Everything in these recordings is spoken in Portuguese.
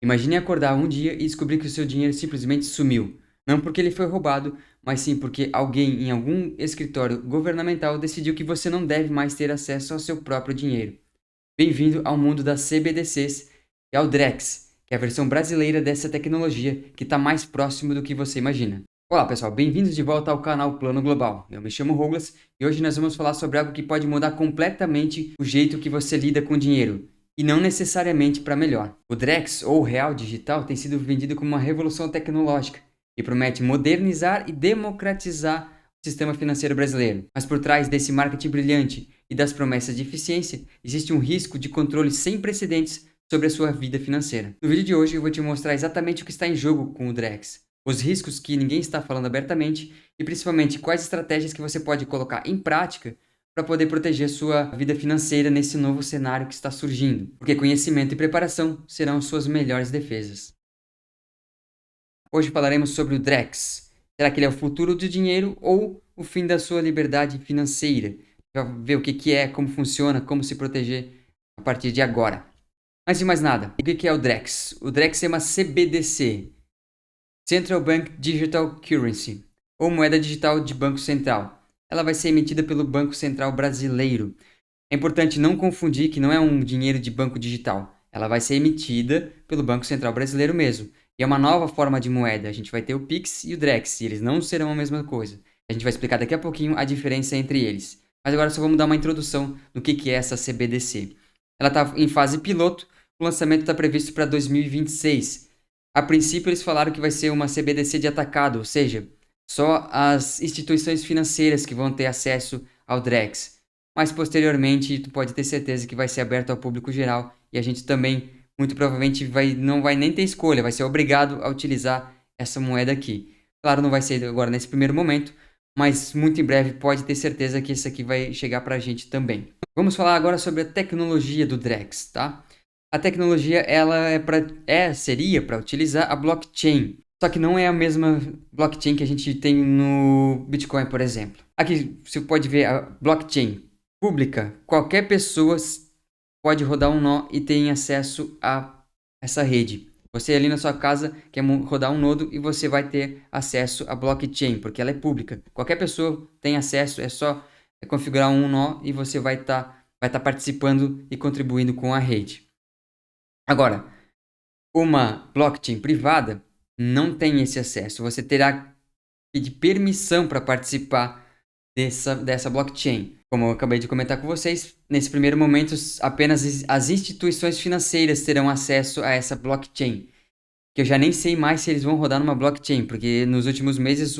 Imagine acordar um dia e descobrir que o seu dinheiro simplesmente sumiu. Não porque ele foi roubado, mas sim porque alguém em algum escritório governamental decidiu que você não deve mais ter acesso ao seu próprio dinheiro. Bem-vindo ao mundo das CBDCs e ao Drex, que é a versão brasileira dessa tecnologia que está mais próximo do que você imagina. Olá pessoal, bem-vindos de volta ao canal Plano Global. Eu me chamo Douglas e hoje nós vamos falar sobre algo que pode mudar completamente o jeito que você lida com dinheiro, e não necessariamente para melhor. O Drex, ou Real Digital, tem sido vendido como uma revolução tecnológica e promete modernizar e democratizar o sistema financeiro brasileiro. Mas por trás desse marketing brilhante e das promessas de eficiência, existe um risco de controle sem precedentes sobre a sua vida financeira. No vídeo de hoje eu vou te mostrar exatamente o que está em jogo com o Drex, os riscos que ninguém está falando abertamente e principalmente quais estratégias que você pode colocar em prática para poder proteger sua vida financeira nesse novo cenário que está surgindo, porque conhecimento e preparação serão suas melhores defesas. Hoje falaremos sobre o Drex. Será que ele é o futuro do dinheiro ou o fim da sua liberdade financeira? Vai ver o que é, como funciona, como se proteger a partir de agora. Antes de mais nada, o que é o Drex? O Drex é uma CBDC, Central Bank Digital Currency, ou moeda digital de Banco Central. Ela vai ser emitida pelo Banco Central Brasileiro. É importante não confundir que não é um dinheiro de banco digital. Ela vai ser emitida pelo Banco Central Brasileiro mesmo. E é uma nova forma de moeda. A gente vai ter o Pix e o Drex, e eles não serão a mesma coisa. A gente vai explicar daqui a pouquinho a diferença entre eles. Mas agora só vamos dar uma introdução no que é essa CBDC. Ela está em fase piloto, o lançamento está previsto para 2026. A princípio eles falaram que vai ser uma CBDC de atacado, ou seja, só as instituições financeiras que vão ter acesso ao Drex. Mas posteriormente, tu pode ter certeza que vai ser aberto ao público geral e a gente também, muito provavelmente, não vai nem ter escolha, vai ser obrigado a utilizar essa moeda aqui. Claro, não vai ser agora nesse primeiro momento, mas muito em breve pode ter certeza que isso aqui vai chegar para a gente também. Vamos falar agora sobre a tecnologia do Drex, tá? A tecnologia ela seria para utilizar a blockchain. Só que não é a mesma blockchain que a gente tem no Bitcoin, por exemplo. Aqui você pode ver a blockchain pública. Qualquer pessoa pode rodar um nó e tem acesso a essa rede. Você ali na sua casa quer rodar um nodo e você vai ter acesso à blockchain, porque ela é pública. Qualquer pessoa tem acesso, é só configurar um nó e você vai tá participando e contribuindo com a rede. Agora, uma blockchain privada não tem esse acesso. Você terá que pedir permissão para participar dessa blockchain. Como eu acabei de comentar com vocês, nesse primeiro momento apenas as instituições financeiras terão acesso a essa blockchain. Que eu já nem sei mais se eles vão rodar numa blockchain, porque nos últimos meses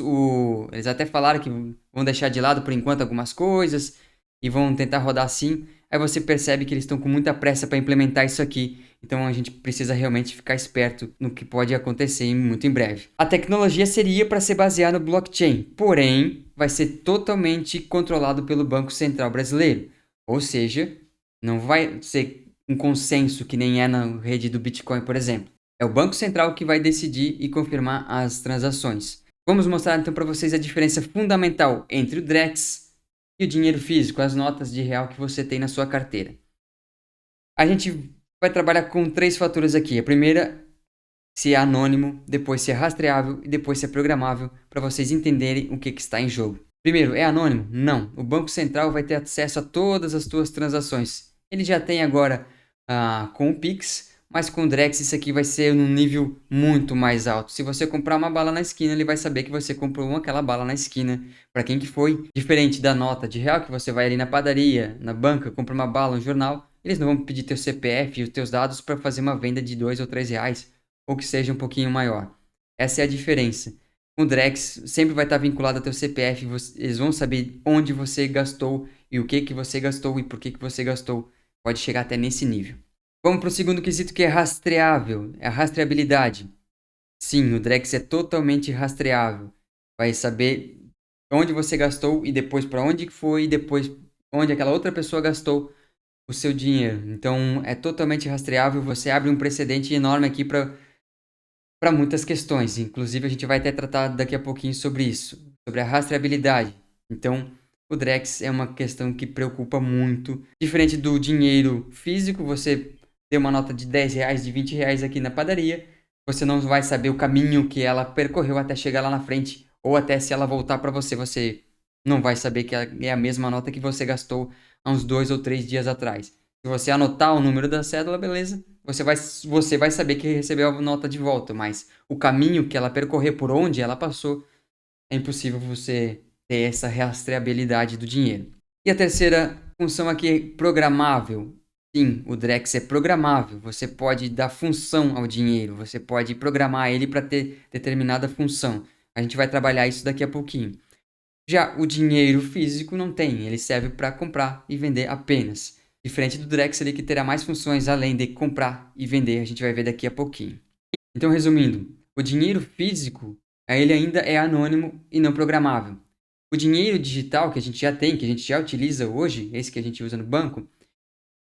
eles até falaram que vão deixar de lado por enquanto algumas coisas e vão tentar rodar assim. Aí você percebe que eles estão com muita pressa para implementar isso aqui. Então a gente precisa realmente ficar esperto no que pode acontecer muito em breve. A tecnologia seria para ser baseada no blockchain, porém vai ser totalmente controlado pelo Banco Central Brasileiro. Ou seja, não vai ser um consenso que nem é na rede do Bitcoin, por exemplo. É o Banco Central que vai decidir e confirmar as transações. Vamos mostrar então para vocês a diferença fundamental entre o Drex e o dinheiro físico, as notas de real que você tem na sua carteira. A gente vai trabalhar com 3 faturas aqui. A primeira, se é anônimo, depois se é rastreável e depois se é programável, para vocês entenderem o que está em jogo. Primeiro, é anônimo? Não. O Banco Central vai ter acesso a todas as suas transações. Ele já tem agora com o Pix, mas com o Drex isso aqui vai ser num nível muito mais alto. Se você comprar uma bala na esquina, ele vai saber que você comprou aquela bala na esquina. Para quem que foi? Diferente da nota de real que você vai ali na padaria, na banca, compra uma bala, um jornal, eles não vão pedir teu CPF e os teus dados para fazer uma venda de 2 ou 3 reais, ou que seja um pouquinho maior. Essa é a diferença. O Drex sempre vai estar vinculado ao teu CPF, eles vão saber onde você gastou e o que você gastou e por que você gastou. Pode chegar até nesse nível. Vamos para o segundo quesito, que é rastreável, é a rastreabilidade. Sim, o Drex é totalmente rastreável. Vai saber onde você gastou e depois para onde foi e depois onde aquela outra pessoa gastou o seu dinheiro. Então é totalmente rastreável. Você abre um precedente enorme aqui para muitas questões. Inclusive a gente vai até tratar daqui a pouquinho sobre isso, sobre a rastreabilidade. Então o Drex é uma questão que preocupa muito. Diferente do dinheiro físico, você dê uma nota de R$ 10, de R$ 20 aqui na padaria, você não vai saber o caminho que ela percorreu até chegar lá na frente, ou até se ela voltar para você, você não vai saber que é a mesma nota que você gastou há uns 2 ou 3 dias atrás. Se você anotar o número da cédula, beleza, você vai saber que recebeu a nota de volta, mas o caminho que ela percorreu, por onde ela passou, é impossível você ter essa rastreabilidade do dinheiro. E a terceira função aqui é programável. Sim, o Drex é programável. Você pode dar função ao dinheiro, você pode programar ele para ter determinada função. A gente vai trabalhar isso daqui a pouquinho. Já o dinheiro físico não tem, ele serve para comprar e vender apenas. Diferente do Drex ali que terá mais funções além de comprar e vender, a gente vai ver daqui a pouquinho. Então, resumindo, o dinheiro físico, ele ainda é anônimo e não programável. O dinheiro digital que a gente já tem, que a gente já utiliza hoje, esse que a gente usa no banco,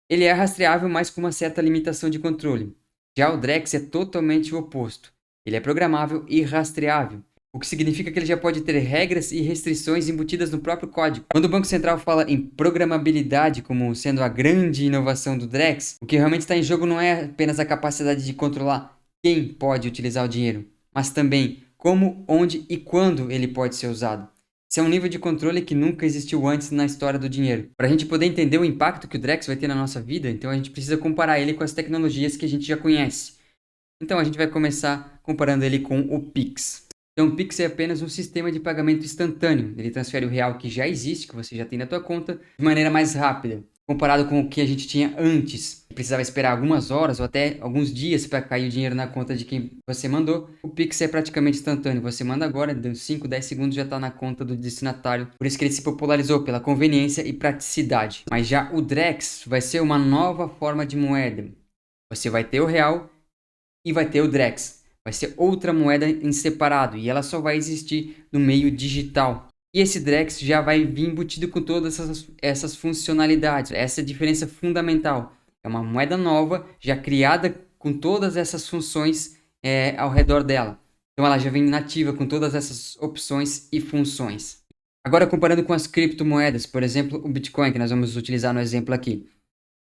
ele é rastreável, mas com uma certa limitação de controle. Já o Drex é totalmente o oposto. Ele é programável e rastreável, o que significa que ele já pode ter regras e restrições embutidas no próprio código. Quando o Banco Central fala em programabilidade como sendo a grande inovação do Drex, o que realmente está em jogo não é apenas a capacidade de controlar quem pode utilizar o dinheiro, mas também como, onde e quando ele pode ser usado. Esse é um nível de controle que nunca existiu antes na história do dinheiro. Para a gente poder entender o impacto que o Drex vai ter na nossa vida, então a gente precisa comparar ele com as tecnologias que a gente já conhece. Então a gente vai começar comparando ele com o Pix. Então o Pix é apenas um sistema de pagamento instantâneo. Ele transfere o real que já existe, que você já tem na tua conta, de maneira mais rápida. Comparado com o que a gente tinha antes, precisava esperar algumas horas ou até alguns dias para cair o dinheiro na conta de quem você mandou. O Pix é praticamente instantâneo. Você manda agora, deu 5, 10 segundos já está na conta do destinatário. Por isso que ele se popularizou pela conveniência e praticidade. Mas já o Drex vai ser uma nova forma de moeda. Você vai ter o real e vai ter o Drex. Vai ser outra moeda em separado e ela só vai existir no meio digital. E esse Drex já vai vir embutido com todas essas funcionalidades. Essa é a diferença fundamental. É uma moeda nova, já criada com todas essas funções ao redor dela. Então ela já vem nativa com todas essas opções e funções. Agora comparando com as criptomoedas, por exemplo, o Bitcoin, que nós vamos utilizar no exemplo aqui.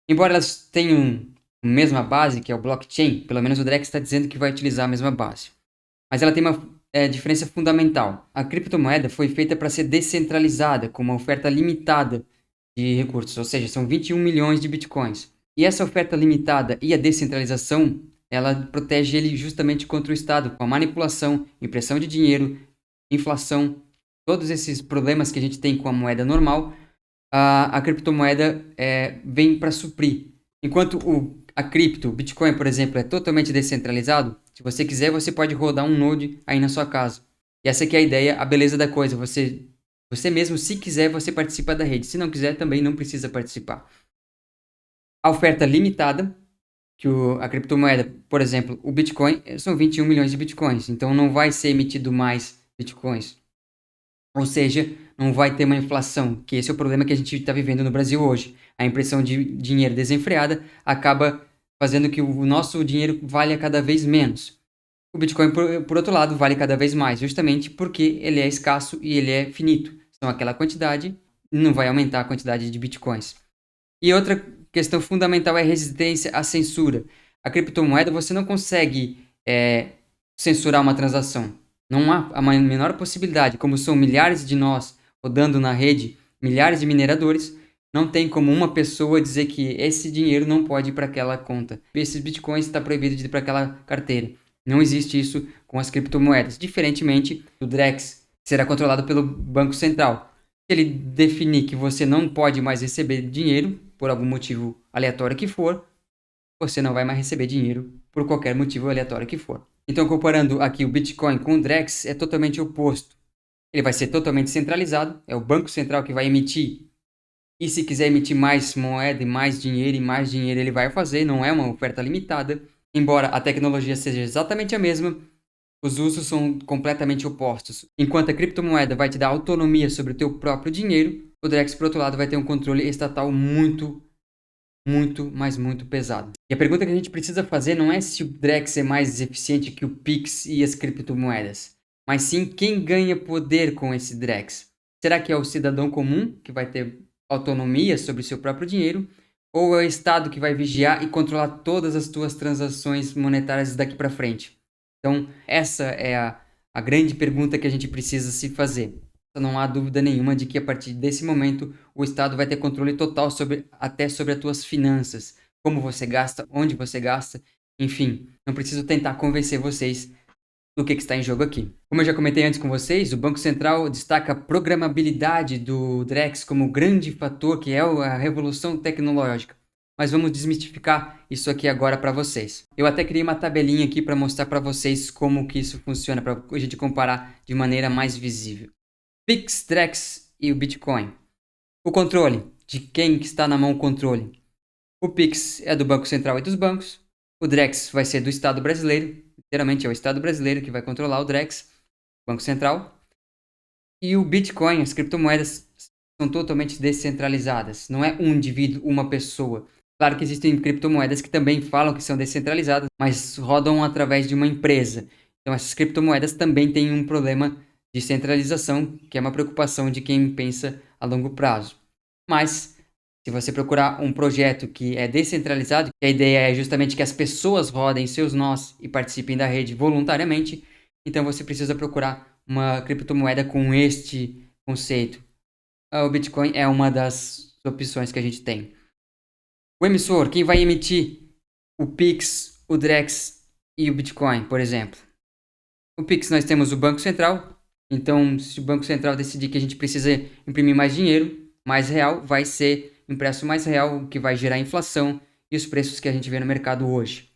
Embora elas tenham a mesma base, que é o blockchain, pelo menos o Drex está dizendo que vai utilizar a mesma base. Mas ela tem uma diferença fundamental. A criptomoeda foi feita para ser descentralizada, com uma oferta limitada de recursos, ou seja, são 21 milhões de bitcoins. E essa oferta limitada e a descentralização, ela protege ele justamente contra o Estado, com a manipulação, impressão de dinheiro, inflação, todos esses problemas que a gente tem com a moeda normal, a criptomoeda vem para suprir. Enquanto a cripto, o Bitcoin, por exemplo, é totalmente descentralizado, se você quiser, você pode rodar um node aí na sua casa. E essa aqui é a ideia, a beleza da coisa. Você mesmo, se quiser, você participa da rede. Se não quiser, também não precisa participar. A oferta limitada, que a criptomoeda, por exemplo, o Bitcoin, são 21 milhões de Bitcoins. Então não vai ser emitido mais Bitcoins. Ou seja, não vai ter uma inflação, que esse é o problema que a gente está vivendo no Brasil hoje. A impressão de dinheiro desenfreada acaba fazendo que o nosso dinheiro valha cada vez menos. O Bitcoin, por outro lado, vale cada vez mais, justamente porque ele é escasso e ele é finito. Então, aquela quantidade não vai aumentar a quantidade de Bitcoins. E outra questão fundamental é a resistência à censura. A criptomoeda, você não consegue censurar uma transação. Não há a menor possibilidade. Como são milhares de nós rodando na rede, milhares de mineradores, não tem como uma pessoa dizer que esse dinheiro não pode ir para aquela conta. Esses bitcoins está proibido de ir para aquela carteira. Não existe isso com as criptomoedas. Diferentemente do Drex, que será controlado pelo Banco Central. Se ele definir que você não pode mais receber dinheiro, por algum motivo aleatório que for, você não vai mais receber dinheiro por qualquer motivo aleatório que for. Então, comparando aqui o Bitcoin com o Drex, é totalmente oposto. Ele vai ser totalmente centralizado, é o Banco Central que vai emitir. E se quiser emitir mais moeda e mais dinheiro ele vai fazer, não é uma oferta limitada. Embora a tecnologia seja exatamente a mesma, os usos são completamente opostos. Enquanto a criptomoeda vai te dar autonomia sobre o teu próprio dinheiro, o Drex, por outro lado, vai ter um controle estatal muito, mas muito pesado. E a pergunta que a gente precisa fazer não é se o Drex é mais eficiente que o Pix e as criptomoedas, mas sim quem ganha poder com esse Drex. Será que é o cidadão comum, que vai ter autonomia sobre o seu próprio dinheiro, ou é o Estado que vai vigiar e controlar todas as tuas transações monetárias daqui para frente? Então, essa é a grande pergunta que a gente precisa se fazer. Não há dúvida nenhuma de que a partir desse momento o Estado vai ter controle total até sobre as tuas finanças, como você gasta, onde você gasta, enfim. Não preciso tentar convencer vocês do que está em jogo aqui. Como eu já comentei antes com vocês, o Banco Central destaca a programabilidade do Drex como grande fator que é a revolução tecnológica. Mas vamos desmistificar isso aqui agora para vocês. Eu até criei uma tabelinha aqui para mostrar para vocês como que isso funciona, para a gente comparar de maneira mais visível. Pix, Drex e o Bitcoin. O controle. De quem que está na mão o controle? O Pix é do Banco Central e dos bancos. O Drex vai ser do Estado brasileiro. Literalmente é o Estado brasileiro que vai controlar o Drex, Banco Central. E o Bitcoin, as criptomoedas, são totalmente descentralizadas. Não é um indivíduo, uma pessoa. Claro que existem criptomoedas que também falam que são descentralizadas, mas rodam através de uma empresa. Então essas criptomoedas também têm um problema de centralização, que é uma preocupação de quem pensa a longo prazo. Mas se você procurar um projeto que é descentralizado, que a ideia é justamente que as pessoas rodem seus nós e participem da rede voluntariamente, então você precisa procurar uma criptomoeda com este conceito. O Bitcoin é uma das opções que a gente tem. O emissor, quem vai emitir o Pix, o Drex e o Bitcoin, por exemplo? O Pix nós temos o Banco Central, então se o Banco Central decidir que a gente precisa imprimir mais dinheiro, mais real, vai ser impresso mais real, o que vai gerar inflação e os preços que a gente vê no mercado hoje.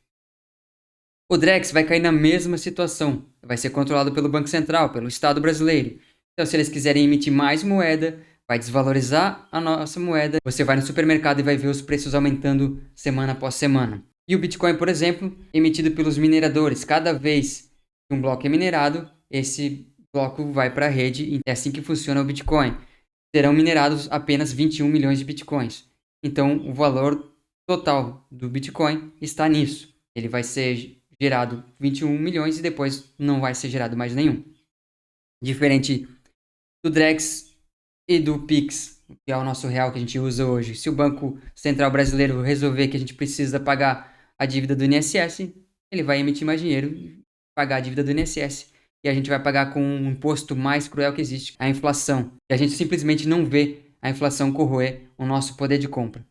O Drex vai cair na mesma situação, vai ser controlado pelo Banco Central, pelo Estado brasileiro. Então, se eles quiserem emitir mais moeda, vai desvalorizar a nossa moeda. Você vai no supermercado e vai ver os preços aumentando semana após semana. E o Bitcoin, por exemplo, emitido pelos mineradores. Cada vez que um bloco é minerado, esse bloco vai para a rede. E é assim que funciona o Bitcoin. Serão minerados apenas 21 milhões de Bitcoins. Então, o valor total do Bitcoin está nisso. Ele vai ser gerado 21 milhões e depois não vai ser gerado mais nenhum. Diferente do Drex e do Pix, que é o nosso real que a gente usa hoje. Se o Banco Central Brasileiro resolver que a gente precisa pagar a dívida do INSS, ele vai emitir mais dinheiro e pagar a dívida do INSS. E a gente vai pagar com um imposto mais cruel que existe, a inflação. E a gente simplesmente não vê a inflação corroer o nosso poder de compra.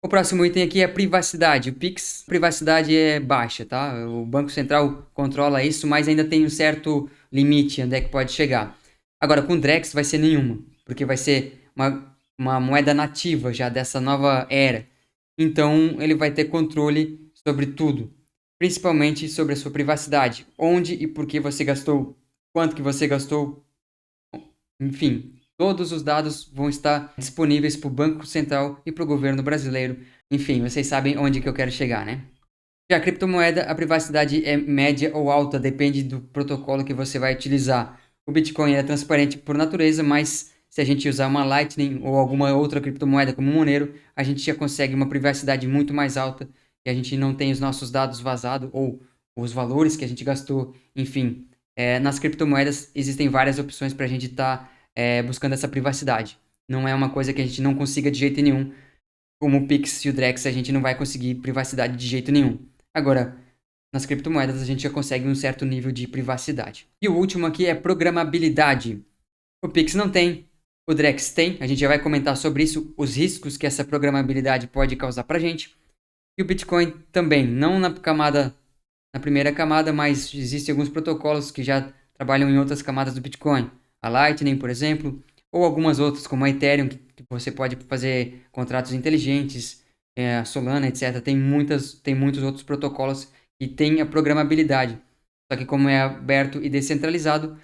O próximo item aqui é privacidade. O Pix, privacidade é baixa, tá? O Banco Central controla isso, mas ainda tem um certo limite onde é que pode chegar. Agora, com o Drex vai ser nenhuma, porque vai ser uma moeda nativa já dessa nova era. Então, ele vai ter controle sobre tudo, principalmente sobre a sua privacidade. Onde e por que você gastou, quanto que você gastou, enfim, todos os dados vão estar disponíveis para o Banco Central e para o governo brasileiro. Enfim, vocês sabem onde que eu quero chegar, né? Já a criptomoeda, a privacidade é média ou alta, depende do protocolo que você vai utilizar. O Bitcoin é transparente por natureza, mas se a gente usar uma Lightning ou alguma outra criptomoeda como Monero, a gente já consegue uma privacidade muito mais alta e a gente não tem os nossos dados vazados ou os valores que a gente gastou, enfim. Nas criptomoedas existem várias opções para a gente estar buscando essa privacidade. Não é uma coisa que a gente não consiga de jeito nenhum. Como o Pix e o Drex, a gente não vai conseguir privacidade de jeito nenhum. Agora, nas criptomoedas a gente já consegue um certo nível de privacidade. E o último aqui é programabilidade. O Pix não tem, o Drex tem, a gente já vai comentar sobre isso, os riscos que essa programabilidade pode causar pra gente. E o Bitcoin também, não na primeira camada, mas existem alguns protocolos que já trabalham em outras camadas do Bitcoin. A Lightning, por exemplo, ou algumas outras, como a Ethereum, que você pode fazer contratos inteligentes, a Solana, etc. Tem muitos outros protocolos que têm a programabilidade. Só que como é aberto e descentralizado,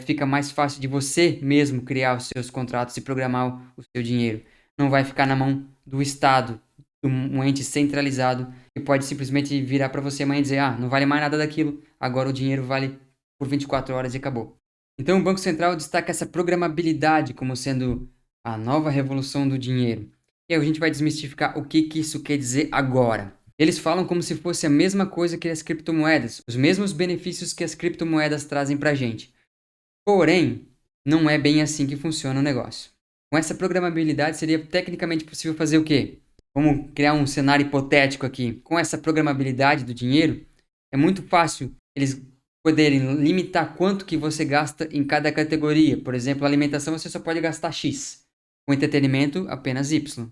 fica mais fácil de você mesmo criar os seus contratos e programar o seu dinheiro. Não vai ficar na mão do Estado, um ente centralizado, que pode simplesmente virar para você amanhã e dizer: ah, não vale mais nada daquilo, agora o dinheiro vale por 24 horas e acabou. Então o Banco Central destaca essa programabilidade como sendo a nova revolução do dinheiro. E aí a gente vai desmistificar o que isso quer dizer agora. Eles falam como se fosse a mesma coisa que as criptomoedas, os mesmos benefícios que as criptomoedas trazem pra gente. Porém, não é bem assim que funciona o negócio. Com essa programabilidade, seria tecnicamente possível fazer o quê? Vamos criar um cenário hipotético aqui. Com essa programabilidade do dinheiro, é muito fácil eles poderem limitar quanto que você gasta em cada categoria. Por exemplo, alimentação você só pode gastar X. Com entretenimento, apenas Y.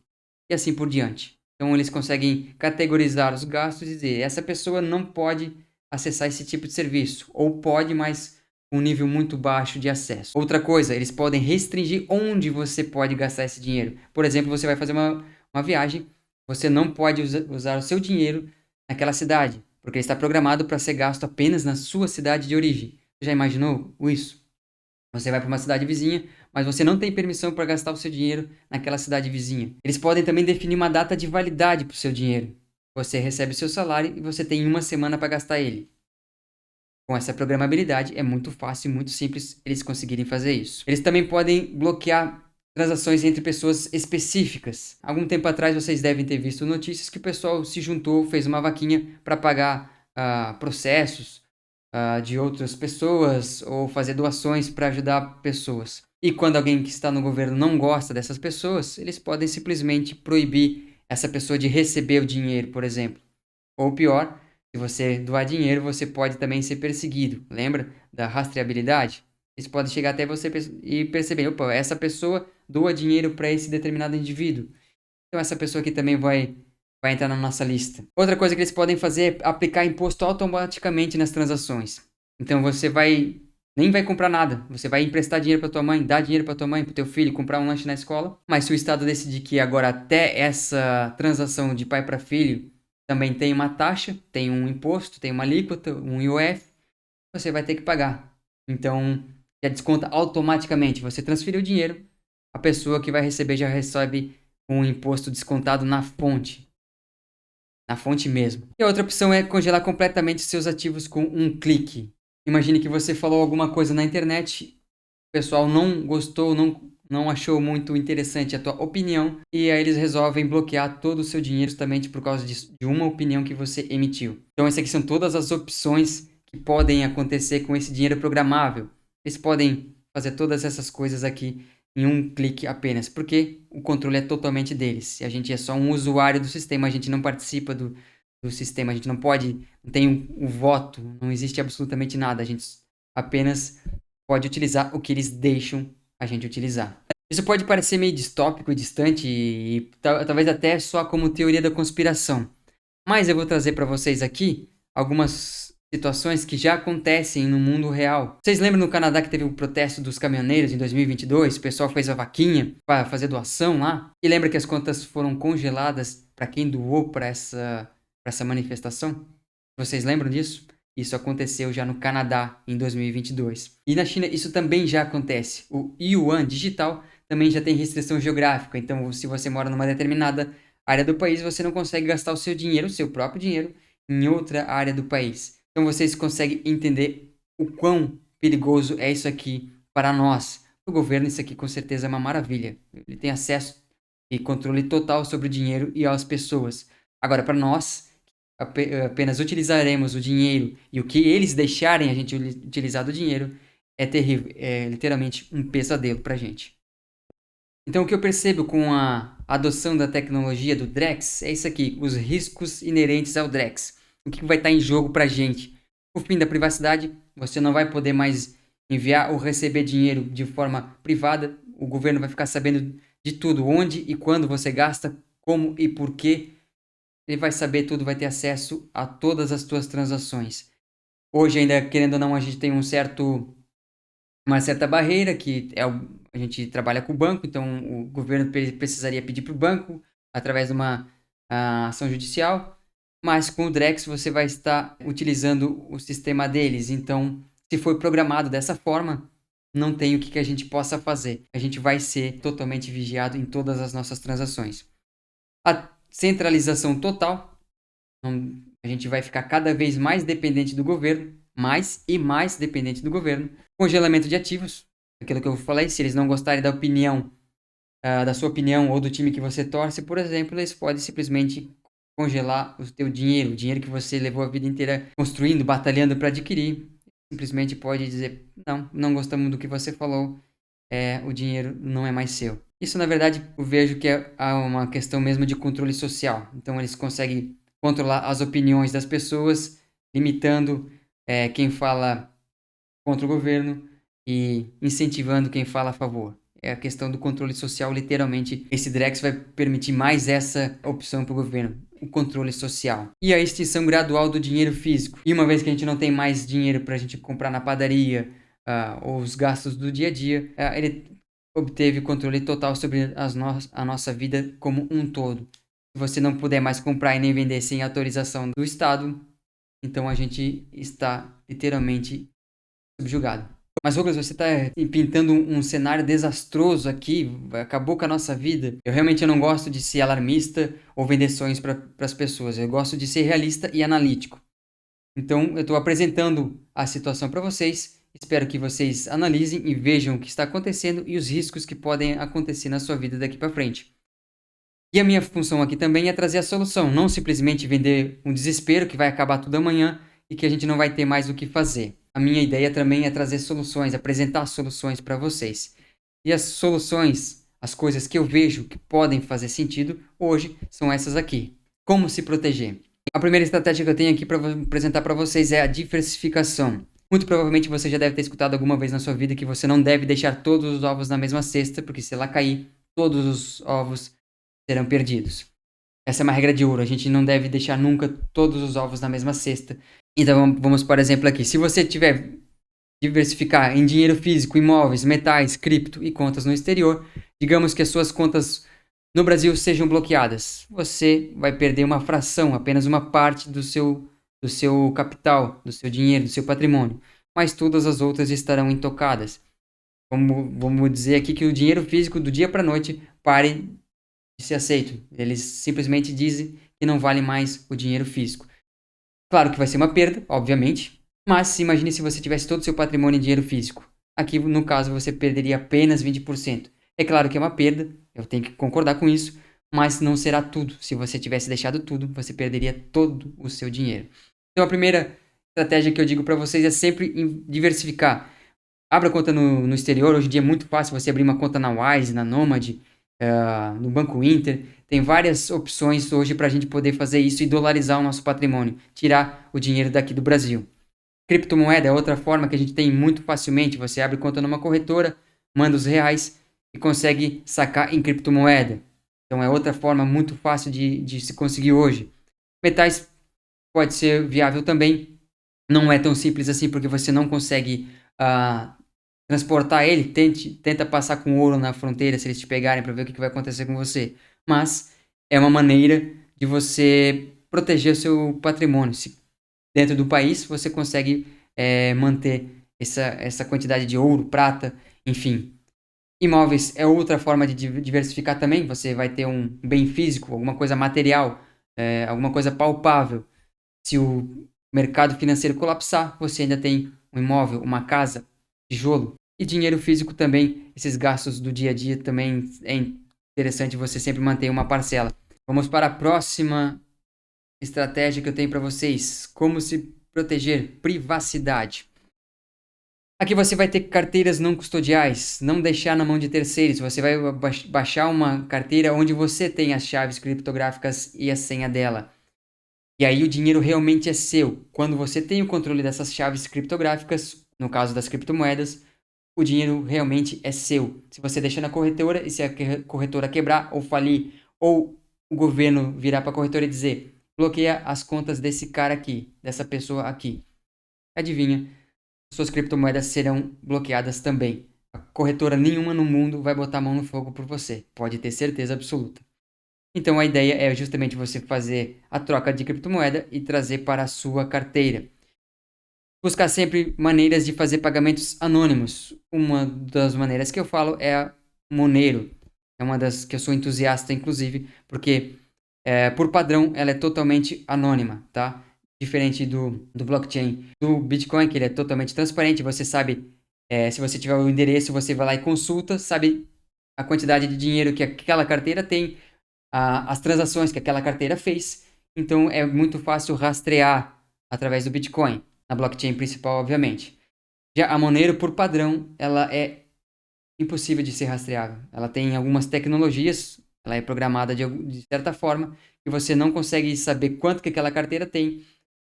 E assim por diante. Então eles conseguem categorizar os gastos e dizer, essa pessoa não pode acessar esse tipo de serviço. Ou pode, mas um nível muito baixo de acesso. Outra coisa, eles podem restringir onde você pode gastar esse dinheiro. Por exemplo, você vai fazer uma viagem, você não pode usar o seu dinheiro naquela cidade, porque ele está programado para ser gasto apenas na sua cidade de origem. Você já imaginou isso? Você vai para uma cidade vizinha, mas você não tem permissão para gastar o seu dinheiro naquela cidade vizinha. Eles podem também definir uma data de validade para o seu dinheiro. Você recebe o seu salário e você tem uma semana para gastar ele. Com essa programabilidade, é muito fácil e muito simples eles conseguirem fazer isso. Eles também podem bloquear transações entre pessoas específicas. Algum tempo atrás vocês devem ter visto notícias que o pessoal se juntou, fez uma vaquinha para pagar processos de outras pessoas ou fazer doações para ajudar pessoas. E quando alguém que está no governo não gosta dessas pessoas, eles podem simplesmente proibir essa pessoa de receber o dinheiro, por exemplo. Ou pior, se você doar dinheiro, você pode também ser perseguido. Lembra da rastreabilidade? Eles podem chegar até você e perceber, opa, essa pessoa doa dinheiro para esse determinado indivíduo. Então essa pessoa aqui também vai entrar na nossa lista. Outra coisa que eles podem fazer é aplicar imposto automaticamente nas transações. Então você nem vai comprar nada. Você vai emprestar dinheiro para tua mãe, dar dinheiro para tua mãe, para teu filho, comprar um lanche na escola. Mas se o Estado decidir que agora até essa transação de pai para filho também tem uma taxa, tem um imposto, tem uma alíquota, um IOF, você vai ter que pagar. Então, já desconta automaticamente. Você transferiu o dinheiro, a pessoa que vai receber já recebe um imposto descontado na fonte. Na fonte mesmo. E a outra opção é congelar completamente seus ativos com um clique. Imagine que você falou alguma coisa na internet, o pessoal não gostou, não achou muito interessante a tua opinião, e aí eles resolvem bloquear todo o seu dinheiro justamente por causa de uma opinião que você emitiu. Então essas aqui são todas as opções que podem acontecer com esse dinheiro programável. Eles podem fazer todas essas coisas aqui em um clique apenas, porque o controle é totalmente deles. E a gente é só um usuário do sistema, a gente não participa do sistema, a gente não pode, não tem um voto, não existe absolutamente nada, a gente apenas pode utilizar o que eles deixam a gente utilizar. Isso pode parecer meio distópico e distante e talvez até só como teoria da conspiração. Mas eu vou trazer para vocês aqui algumas situações que já acontecem no mundo real. Vocês lembram no Canadá que teve o protesto dos caminhoneiros em 2022? O pessoal fez a vaquinha para fazer doação lá. E lembra que as contas foram congeladas para quem doou para essa manifestação? Vocês lembram disso? Isso aconteceu já no Canadá em 2022. E na China isso também já acontece. O Yuan digital também já tem restrição geográfica. Então, se você mora numa determinada área do país, você não consegue gastar o seu dinheiro, o seu próprio dinheiro, em outra área do país. Então, vocês conseguem entender o quão perigoso é isso aqui para nós. O governo, isso aqui com certeza é uma maravilha. Ele tem acesso e controle total sobre o dinheiro e as pessoas. Agora, para nós apenas utilizaremos o dinheiro e o que eles deixarem a gente utilizar do dinheiro é terrível, é literalmente um pesadelo pra gente. Então o que eu percebo com a adoção da tecnologia do Drex é isso aqui, os riscos inerentes ao Drex. O que vai estar em jogo pra gente? O fim da privacidade, você não vai poder mais enviar ou receber dinheiro de forma privada, o governo vai ficar sabendo de tudo, onde e quando você gasta, como e por quê. Ele vai saber tudo, vai ter acesso a todas as tuas transações. Hoje ainda, querendo ou não, a gente tem uma certa barreira, que é a gente trabalha com o banco, então o governo precisaria pedir para o banco, através de uma ação judicial, mas com o Drex você vai estar utilizando o sistema deles, então se for programado dessa forma, não tem o que a gente possa fazer. A gente vai ser totalmente vigiado em todas as nossas transações. A centralização total, a gente vai ficar cada vez mais dependente do governo, mais e mais dependente do governo. Congelamento de ativos, aquilo que eu falei, se eles não gostarem da opinião, da sua opinião ou do time que você torce, por exemplo, eles podem simplesmente congelar o teu dinheiro, o dinheiro que você levou a vida inteira construindo, batalhando para adquirir. Simplesmente pode dizer, não gostamos do que você falou, o dinheiro não é mais seu. Isso, na verdade, eu vejo que é uma questão mesmo de controle social. Então, eles conseguem controlar as opiniões das pessoas, limitando quem fala contra o governo e incentivando quem fala a favor. É a questão do controle social, literalmente. Esse Drex vai permitir mais essa opção para o governo, o controle social. E a extinção gradual do dinheiro físico. E uma vez que a gente não tem mais dinheiro para a gente comprar na padaria, ou os gastos do dia a dia, ele obteve controle total sobre a nossa vida como um todo. Se você não puder mais comprar e nem vender sem autorização do Estado, então a gente está literalmente subjugado. Mas, Douglas, você está pintando um cenário desastroso aqui, acabou com a nossa vida. Eu realmente não gosto de ser alarmista ou vender sonhos para as pessoas. Eu gosto de ser realista e analítico. Então, eu estou apresentando a situação para vocês. Espero que vocês analisem e vejam o que está acontecendo e os riscos que podem acontecer na sua vida daqui para frente. E a minha função aqui também é trazer a solução, não simplesmente vender um desespero que vai acabar tudo amanhã e que a gente não vai ter mais o que fazer. A minha ideia também é trazer soluções, apresentar soluções para vocês. E as soluções, as coisas que eu vejo que podem fazer sentido hoje são essas aqui. Como se proteger? A primeira estratégia que eu tenho aqui para apresentar para vocês é a diversificação. Muito provavelmente você já deve ter escutado alguma vez na sua vida que você não deve deixar todos os ovos na mesma cesta, porque se ela cair, todos os ovos serão perdidos. Essa é uma regra de ouro. A gente não deve deixar nunca todos os ovos na mesma cesta. Então vamos, por exemplo, aqui. Se você tiver diversificar em dinheiro físico, imóveis, metais, cripto e contas no exterior, digamos que as suas contas no Brasil sejam bloqueadas. Você vai perder uma fração, apenas uma parte do seu capital, do seu dinheiro, do seu patrimônio. Mas todas as outras estarão intocadas. Vamos dizer aqui que o dinheiro físico do dia para a noite pare de ser aceito. Eles simplesmente dizem que não vale mais o dinheiro físico. Claro que vai ser uma perda, obviamente, mas imagine se você tivesse todo o seu patrimônio em dinheiro físico. Aqui, no caso, você perderia apenas 20%. É claro que é uma perda, eu tenho que concordar com isso, mas não será tudo. Se você tivesse deixado tudo, você perderia todo o seu dinheiro. Então, a primeira estratégia que eu digo para vocês é sempre diversificar. Abra conta no exterior. Hoje em dia é muito fácil você abrir uma conta na Wise, na Nomad, no Banco Inter. Tem várias opções hoje para a gente poder fazer isso e dolarizar o nosso patrimônio, tirar o dinheiro daqui do Brasil. Criptomoeda é outra forma que a gente tem muito facilmente. Você abre conta numa corretora, manda os reais e consegue sacar em criptomoeda. Então é outra forma muito fácil de se conseguir hoje. Metais pode ser viável também. Não é tão simples assim porque você não consegue transportar ele. Tenta passar com ouro na fronteira se eles te pegarem para ver o que vai acontecer com você. Mas é uma maneira de você proteger o seu patrimônio. Se dentro do país você consegue manter essa quantidade de ouro, prata, enfim. Imóveis é outra forma de diversificar também. Você vai ter um bem físico, alguma coisa material, alguma coisa palpável. Se o mercado financeiro colapsar, você ainda tem um imóvel, uma casa, tijolo. E dinheiro físico também, esses gastos do dia a dia também é interessante você sempre manter uma parcela. Vamos para a próxima estratégia que eu tenho para vocês. Como se proteger? Privacidade. Aqui você vai ter carteiras não custodiais, não deixar na mão de terceiros. Você vai baixar uma carteira onde você tem as chaves criptográficas e a senha dela. E aí o dinheiro realmente é seu. Quando você tem o controle dessas chaves criptográficas, no caso das criptomoedas, o dinheiro realmente é seu. Se você deixar na corretora e se a corretora quebrar ou falir, ou o governo virar para a corretora e dizer: bloqueia as contas desse cara aqui, dessa pessoa aqui. Adivinha? Suas criptomoedas serão bloqueadas também. A corretora nenhuma no mundo vai botar a mão no fogo por você. Pode ter certeza absoluta. Então a ideia é justamente você fazer a troca de criptomoeda e trazer para a sua carteira. Buscar sempre maneiras de fazer pagamentos anônimos. Uma das maneiras que eu falo é a Monero. É uma das que eu sou entusiasta, inclusive, porque por padrão ela é totalmente anônima, tá? Diferente do blockchain. Do Bitcoin, que ele é totalmente transparente, você sabe, se você tiver o endereço, você vai lá e consulta, sabe a quantidade de dinheiro que aquela carteira tem, as transações que aquela carteira fez. Então é muito fácil rastrear através do Bitcoin, na blockchain principal, obviamente. Já a Monero, por padrão, ela é impossível de ser rastreável. Ela tem algumas tecnologias, ela é programada de certa forma, que você não consegue saber quanto que aquela carteira tem,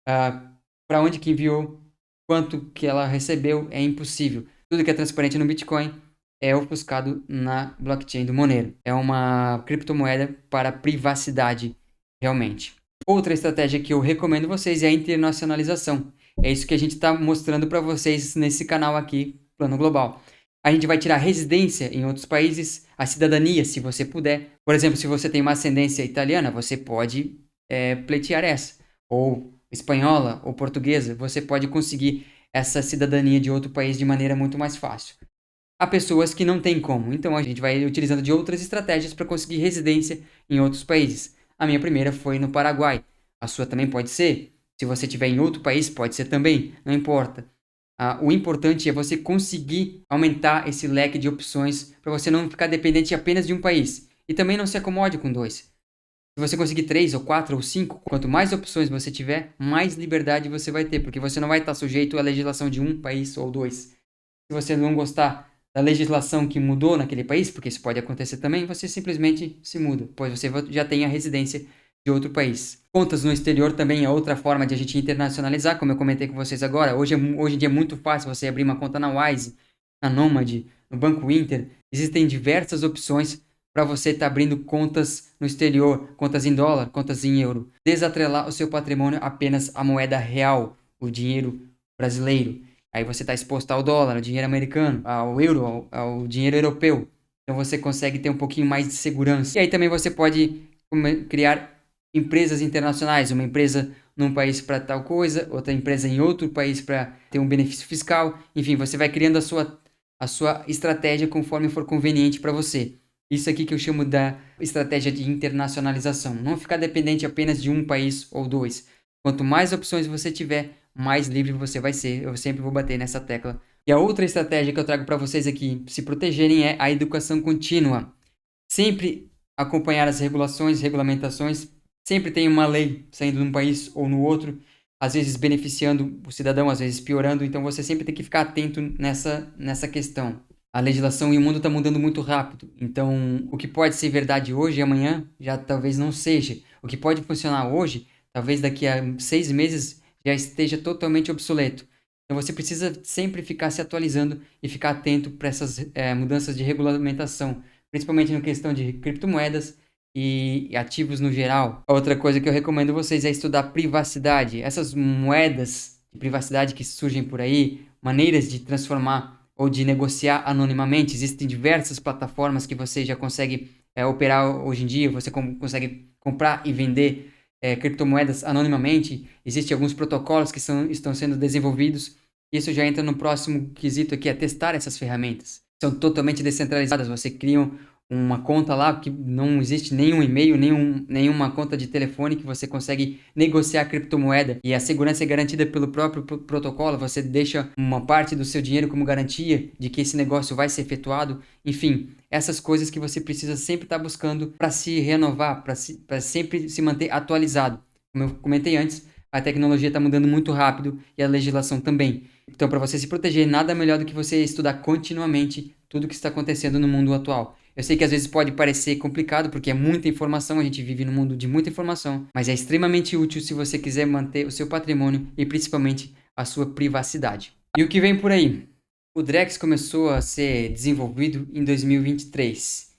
para onde que enviou, quanto que ela recebeu, é impossível. Tudo que é transparente no Bitcoin é ofuscado na blockchain do Monero. É uma criptomoeda para privacidade, realmente. Outra estratégia que eu recomendo vocês é a internacionalização. É isso que a gente está mostrando para vocês nesse canal aqui, Plano Global. A gente vai tirar residência em outros países, a cidadania, se você puder. Por exemplo, se você tem uma ascendência italiana, você pode pleitear essa. Ou espanhola ou portuguesa, você pode conseguir essa cidadania de outro país de maneira muito mais fácil. Há pessoas que não têm como, então a gente vai utilizando de outras estratégias para conseguir residência em outros países. A minha primeira foi no Paraguai. A sua também pode ser. Se você estiver em outro país, pode ser também. Não importa. O importante é você conseguir aumentar esse leque de opções para você não ficar dependente apenas de um país. E também não se acomode com dois. Se você conseguir 3 ou 4 ou 5, quanto mais opções você tiver, mais liberdade você vai ter, porque você não vai estar sujeito à legislação de um país ou dois. Se você não gostar da legislação que mudou naquele país, porque isso pode acontecer também, você simplesmente se muda, pois você já tem a residência de outro país. Contas no exterior também é outra forma de a gente internacionalizar, como eu comentei com vocês agora. Hoje em dia é muito fácil você abrir uma conta na Wise, na Nomad, no Banco Inter. Existem diversas opções para você estar abrindo contas no exterior, contas em dólar, contas em euro. Desatrelar o seu patrimônio apenas à moeda real, o dinheiro brasileiro. Aí você está exposto ao dólar, ao dinheiro americano, ao euro, ao dinheiro europeu. Então você consegue ter um pouquinho mais de segurança. E aí também você pode criar empresas internacionais, uma empresa num país para tal coisa, outra empresa em outro país para ter um benefício fiscal. Enfim, você vai criando a sua estratégia conforme for conveniente para você. Isso aqui que eu chamo da estratégia de internacionalização. Não ficar dependente apenas de um país ou dois. Quanto mais opções você tiver, mais livre você vai ser. Eu sempre vou bater nessa tecla. E a outra estratégia que eu trago para vocês aqui se protegerem é a educação contínua. Sempre acompanhar as regulações, regulamentações. Sempre tem uma lei saindo de um país ou no outro, às vezes beneficiando o cidadão, às vezes piorando. Então você sempre tem que ficar atento nessa questão. A legislação e o mundo está mudando muito rápido. Então, o que pode ser verdade hoje e amanhã já talvez não seja. O que pode funcionar hoje, talvez daqui a 6 meses já esteja totalmente obsoleto. Então, você precisa sempre ficar se atualizando e ficar atento para essas mudanças de regulamentação, principalmente na questão de criptomoedas e ativos no geral. Outra coisa que eu recomendo vocês é estudar privacidade. Essas moedas de privacidade que surgem por aí, maneiras de transformar ou de negociar anonimamente. Existem diversas plataformas que você já consegue operar hoje em dia. Você consegue comprar e vender criptomoedas anonimamente. Existem alguns protocolos que estão sendo desenvolvidos. Isso já entra no próximo quesito aqui, é testar essas ferramentas. São totalmente descentralizadas. Você cria uma conta lá que não existe nenhum e-mail, nenhuma conta de telefone que você consegue negociar criptomoeda e a segurança é garantida pelo próprio protocolo. Você deixa uma parte do seu dinheiro como garantia de que esse negócio vai ser efetuado. Enfim, essas coisas que você precisa sempre estar buscando para se renovar, para sempre se manter atualizado. Como eu comentei antes, a tecnologia está mudando muito rápido e a legislação também. Então, para você se proteger, nada melhor do que você estudar continuamente tudo o que está acontecendo no mundo atual. Eu sei que às vezes pode parecer complicado, porque é muita informação, a gente vive num mundo de muita informação, mas é extremamente útil se você quiser manter o seu patrimônio e principalmente a sua privacidade. E o que vem por aí? O Drex começou a ser desenvolvido em 2023.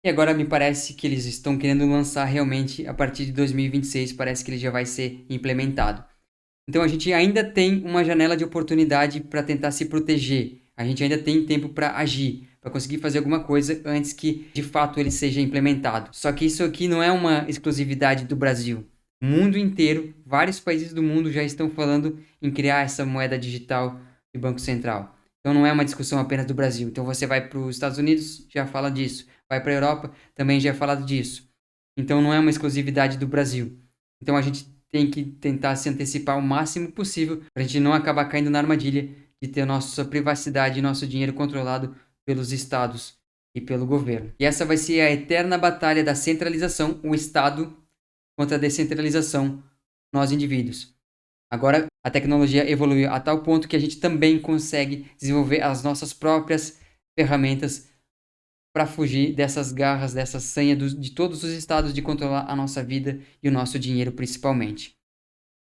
E agora me parece que eles estão querendo lançar realmente a partir de 2026, parece que ele já vai ser implementado. Então a gente ainda tem uma janela de oportunidade para tentar se proteger. A gente ainda tem tempo para agir, para conseguir fazer alguma coisa antes que de fato ele seja implementado. Só que isso aqui não é uma exclusividade do Brasil. O mundo inteiro, vários países do mundo já estão falando em criar essa moeda digital de Banco Central. Então não é uma discussão apenas do Brasil. Então você vai para os Estados Unidos, já fala disso. Vai para a Europa, também já é falado disso. Então não é uma exclusividade do Brasil. Então a gente tem que tentar se antecipar o máximo possível para a gente não acabar caindo na armadilha de ter nossa privacidade e nosso dinheiro controlado pelos estados e pelo governo. E essa vai ser a eterna batalha da centralização, o Estado contra a descentralização, nós indivíduos. Agora a tecnologia evoluiu a tal ponto que a gente também consegue desenvolver as nossas próprias ferramentas para fugir dessas garras, dessa sanha de todos os estados de controlar a nossa vida e o nosso dinheiro principalmente.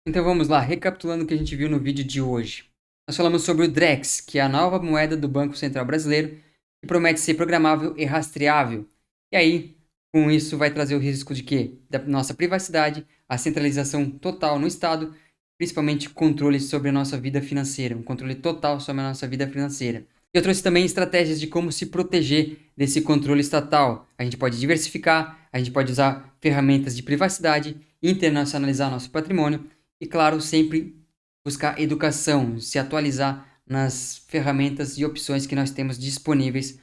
Então vamos lá, recapitulando o que a gente viu no vídeo de hoje. Nós falamos sobre o Drex, que é a nova moeda do Banco Central Brasileiro, que promete ser programável e rastreável. E aí, com isso, vai trazer o risco de quê? Da nossa privacidade, a centralização total no Estado, principalmente controle sobre a nossa vida financeira, um controle total sobre a nossa vida financeira. Eu trouxe também estratégias de como se proteger desse controle estatal. A gente pode diversificar, a gente pode usar ferramentas de privacidade, internacionalizar nosso patrimônio e, claro, sempre buscar educação, se atualizar nas ferramentas e opções que nós temos disponíveis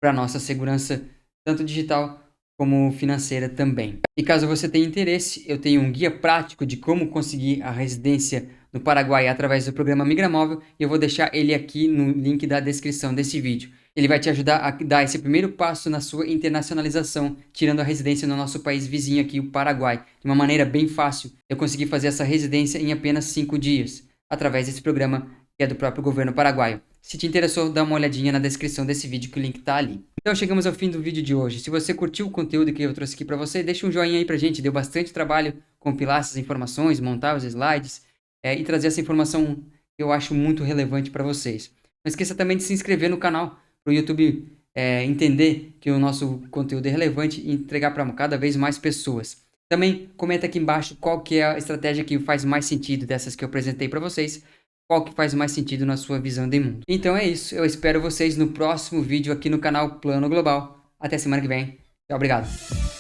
para nossa segurança, tanto digital como financeira também. E caso você tenha interesse, eu tenho um guia prático de como conseguir a residência no Paraguai através do programa Migramóvel e eu vou deixar ele aqui no link da descrição desse vídeo. Ele vai te ajudar a dar esse primeiro passo na sua internacionalização, tirando a residência no nosso país vizinho aqui, o Paraguai. De uma maneira bem fácil, eu consegui fazer essa residência em apenas 5 dias, através desse programa que é do próprio governo paraguaio. Se te interessou, dá uma olhadinha na descrição desse vídeo que o link tá ali. Então chegamos ao fim do vídeo de hoje. Se você curtiu o conteúdo que eu trouxe aqui para você, deixa um joinha aí pra gente. Deu bastante trabalho compilar essas informações, montar os slides e trazer essa informação que eu acho muito relevante para vocês. Não esqueça também de se inscrever no canal para o YouTube entender que o nosso conteúdo é relevante e entregar para cada vez mais pessoas. Também comenta aqui embaixo qual que é a estratégia que faz mais sentido dessas que eu apresentei para vocês, qual que faz mais sentido na sua visão de mundo. Então é isso, eu espero vocês no próximo vídeo aqui no canal Plano Global. Até semana que vem. Tchau, obrigado.